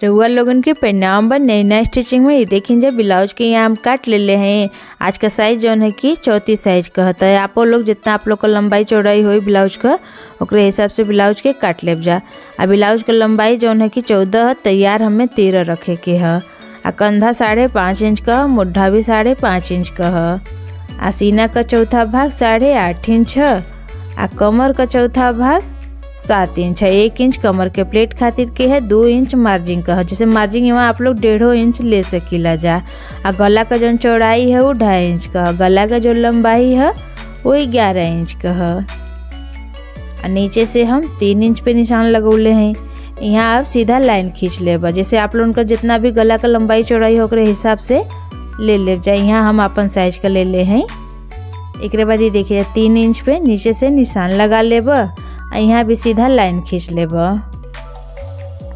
रउआ लोगन के प्रणाम बा। नई नई स्टिचिंग में ये देखिन जा ब्लाउज के यहाँ हम काट ले हैं। आज का साइज जौन है कि 34 साइज का होता है। आप लोग जितना आप लोग का लंबाई चौड़ाई होई ब्लाउज का ओकरे हिसाब से ब्लाउज के काट लेब जा। आ ब्लाउज का लंबाई जौन है कि 14 है, तैयार हमें 13 रखे के है। आ कंधा 5.5 इंच का, मुड्ढा भी 5.5 इंच का है। आ सीना का चौथा भाग 8.5 इंच है। आ कमर का चौथा भाग 7 इंच है। 1 इंच कमर के प्लेट खातिर के है, 2 इंच मार्जिन का है। जैसे मार्जिन यहाँ आप लोग 1.5 इंच ले सकीला जा। आ गला का जो चौड़ाई है वो 2.5 इंच का है। गला का जो लंबाई है वो 11 इंच का है। आ नीचे से हम 3 इंच पे निशान लगौले हैं। यहाँ आप सीधा लाइन खींच लेबा। जैसे आप लोगों का जितना भी गला का लंबाई चौड़ाई हो ओकरे हिसाब से ले ले जाए। यहाँ हम अपन साइज का ले ले हैं। एक बाद ये देखिए 3 इंच पे नीचे से निशान लगा लेबा। यहाँ भी सीधा लाइन खींच लेबा।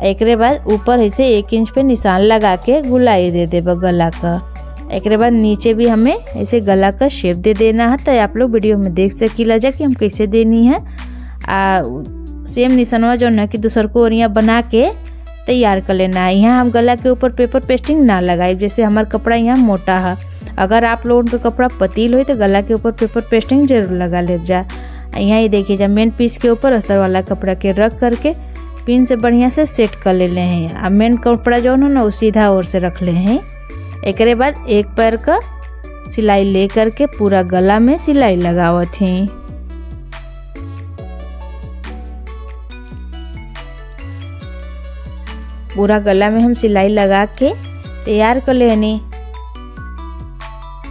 एक बाद ऊपर ऐसे 1 इंच पे निशान लगा के गुलाई दे देबा गला का। एक बाद नीचे भी हमें ऐसे गला का शेप दे देना है। तो आप लोग वीडियो में देख सकीला जा कि हम कैसे देनी है। सेम निशानवा जो है कि दूसर को ओरिया बना के तैयार कर लेना है। यहाँ हम गला के ऊपर पेपर पेस्टिंग ना लगाए। जैसे हमारा कपड़ा यहाँ मोटा है, अगर आप लोगों का कपड़ा पतील हो तो गला के ऊपर पेपर पेस्टिंग जरूर लगा ले जा। यहाँ ये देखिए जब मेन पीस के ऊपर अस्तर वाला कपड़ा के रख करके पिन से बढ़िया से सेट कर ले हैं। अब मेन कपड़ा जो है ना वो सीधा ओर से रख ले हैं। एक बाद एक पैर का सिलाई ले करके पूरा गला में सिलाई लगावत हैं। पूरा गला में हम सिलाई लगा के तैयार कर लेनी।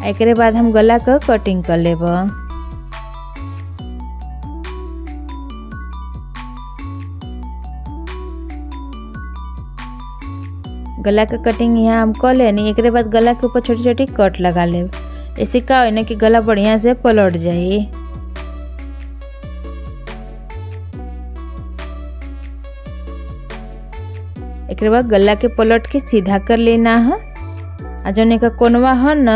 एक बाद हम गला का कटिंग कर लेब। गला का कटिंग यहाँ हम कर लेनी। एक बाद गला के ऊपर छोटी छोटी कट लगा लेब। ऐसे का हो ना कि गला बढ़िया से पलट जाए। एक बाद गला के पलट के सीधा कर लेना है। आ जो का कोनवा है ना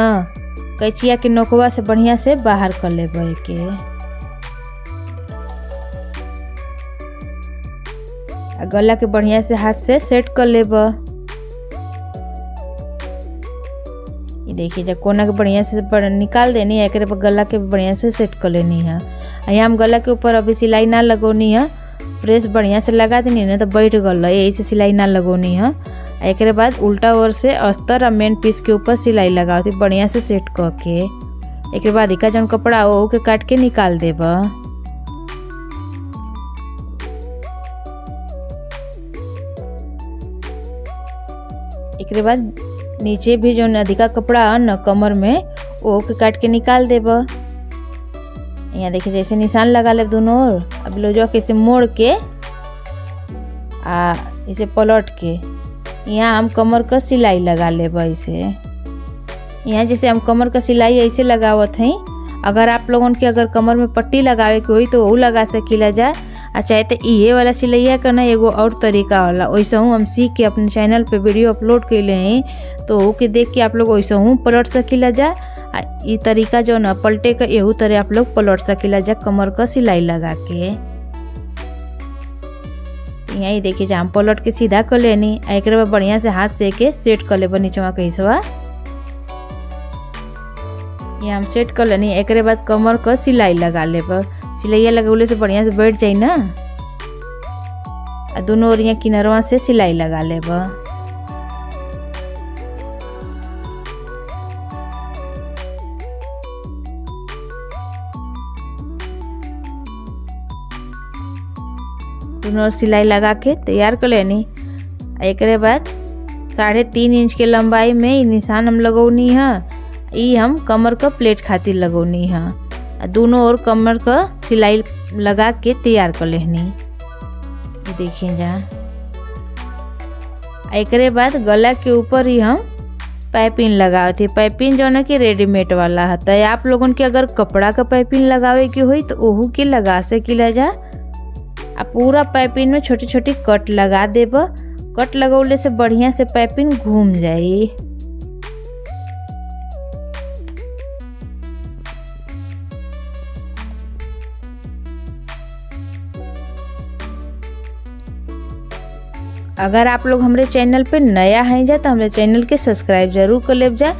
कैचिया के नोकवा से बढ़िया से बाहर कर ले के। गला के बढ़िया से हाथ से सेट कर लेब। ये देखिए जब कोना के बढ़िया से निकाल देनी है। एक गला के बढ़िया से सेट कर लेनी है। यहाँ हम गला के ऊपर अभी सिलाई ना लगोनी है। प्रेस बढ़िया से लगा देनी है ना तो बैठ गल, यही से सिलाई ना लगोनी है। एक बाद उल्टा ओर से अस्तर और मेन पीस के ऊपर सिलाई लगाती बढ़िया से सेट करके। एक बाद इका जौन कपड़ा हो के काट के निकाल देब। एक बाद नीचे भी जो अधिका कपड़ा है न कमर में वो के काट के निकाल देब। यहाँ देखिए जैसे निशान लगा ले दोनों ओर। अब ब्लाउजवा के इसे मोड़ के इसे पलट के यहाँ हम कमर का सिलाई लगा लेब। ऐसे यहाँ जैसे हम कमर का सिलाई ऐसे लगावत हैं। अगर आप लोगों के अगर कमर में पट्टी लगावे के होई तो वो लगा सकीला जा। चाहे तो ये वाला सिलैया का ना एगो और तरीका वाला वैसे हम सीख के अपने चैनल पे वीडियो अपलोड कैले हैं। तो वो के देख के आप लोग वैसे पलट सकीला जा। ये तरीका जो ना पलटे का यहू तरह आप लोग पलट सकीला जा कमर का सिलाई लगा के। यहाँ ही देखिए हम पलट के सीधा कर लेनी। एक बार बढ़िया से हाथ से के सेट कर लेब नीचवा के हिस्सा। ये हम सेट कर लेनी। एक बाद कमर का सिलाई लगा लेब। सिलाइया लगौले से बढ़िया से बैठ जाए ना। दोनों ओर यहाँ किनारवा से सिलाई लगा लेब। दोनों ओर सिलाई लगा के तैयार कर लेनी। एक बाद 3.5 इंच के लंबाई में ये निशान हम लगौनी है। ये हम कमर का प्लेट खातिर लगौनी है। दोनों ओर कमर का सिलाई लगा के तैयार कर लेनी। ये देखिए जा। एक बाद गला के ऊपर ही हम पाइपिंग लगावे थे। पाइपिंग जो है कि रेडीमेड वाला है। तो आप लोगों के अगर कपड़ा का पाइपिंग लगावे के होई तो ओहू के लगा सकीला जा। पूरा पाइपिंग में छोटी छोटी कट लगा देब। कट लगौले से बढ़िया से पाइपिंग घूम जाई। अगर आप लोग हमारे चैनल पे नया हैं जा तो हमारे चैनल के सब्सक्राइब जरूर कर लेब जा।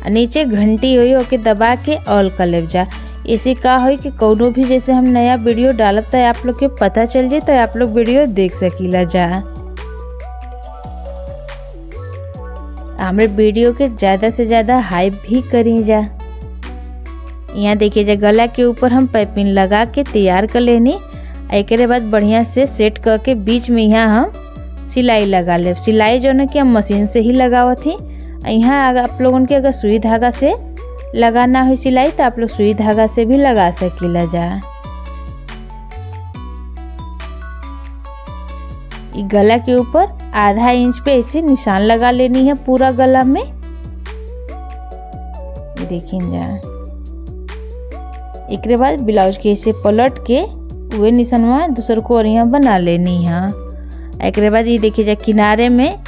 नीचे घंटी हुई ओके दबा के ऑल कर लेब जा। इसी का हो कि कोनो भी जैसे हम नया वीडियो डालब तो आप लोग के पता चल जाए तो आप लोग वीडियो देख सकीला जा। हमारे वीडियो के ज़्यादा से ज़्यादा हाइप भी करी जा। यहाँ देखिए जा गला के ऊपर हम पाइपिंग लगा के तैयार कर लेनी। एक बाद बढ़िया से सेट करके बीच में यहाँ हम सिलाई लगा ले। सिलाई जो है कि हम मशीन से ही लगावत थी। यहाँ अगर आप लोगों के अगर सुई धागा से लगाना हो सिलाई तो आप लोग सुई धागा से भी लगा सकीला जा। गला के ऊपर आधा इंच पे ऐसे निशान लगा लेनी है पूरा गला में। देखिए जा एक बाद ब्लाउज के ऐसे पलट के वे निशानवा दूसर को और यहाँ बना लेनी है। एक बाद ये देखिए जा किनारे में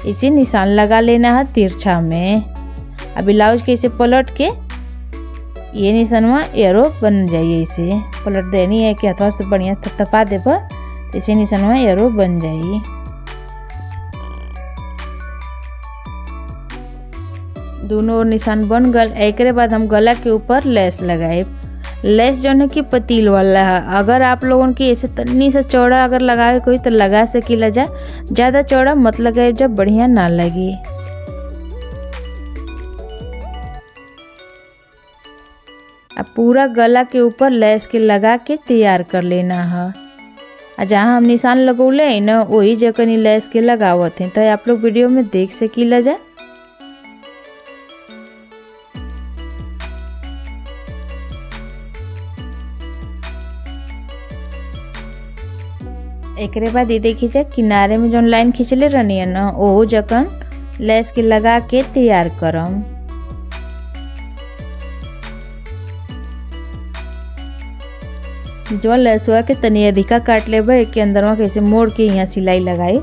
इसे निशान लगा लेना है तिरछा में। अब ब्लाउज के इसे पलट के ये निशानवा एरो बन जाइए। इसे पलट देनी है कि हथवा से बढ़िया थपथपा दे पर इसे निशानवा एरो बन जाइए। दोनों ओर निशान बन गल। एक बाद हम गला के ऊपर लेस लगाए। लेस जो है कि पतील वाला है। अगर आप लोगों की ऐसे तन्नी से चौड़ा अगर लगाए कोई तो लगा सकीला जा। ज़्यादा चौड़ा मत लगाए जब बढ़िया ना लगी। अब पूरा गला के ऊपर लेस के लगा के तैयार कर लेना है। जहाँ हम निशान लगौले ना वही जगह नहीं लेस के लगावत हैं तो आप लोग वीडियो में देख सकीला जा। एक बाद ये देखिए जा किनारे में जो लाइन खींचले रहनी है ना वो जगह लेस के लगा के तैयार करम। जो लेसवा के तनी अधिका काट लेबे के अंदर में कैसे मोड़ के यहाँ सिलाई लगाए।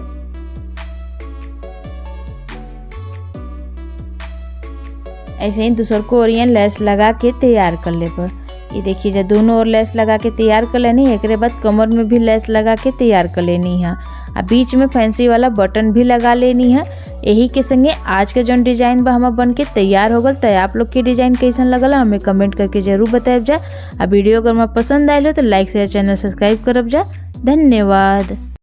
ऐसे ही दूसर को और यहाँ लेस लगा के तैयार कर लेबे। ये देखिए जा दोनों ओर लेस लगा के तैयार कर लेनी। एक बाद कमर में भी लेस लगा के तैयार कर लेनी है। अब बीच में फैंसी वाला बटन भी लगा लेनी है। यही के संगे आज के जो डिजाइन बा हमारा बन के तैयार हो गल। तो आप लोग के डिजाइन कैसन लगल हमें कमेंट करके जरूर बताएब जा। अब वीडियो अगर हमारा पसंद आए तो लाइक शेयर चैनल सब्सक्राइब करब जा। धन्यवाद।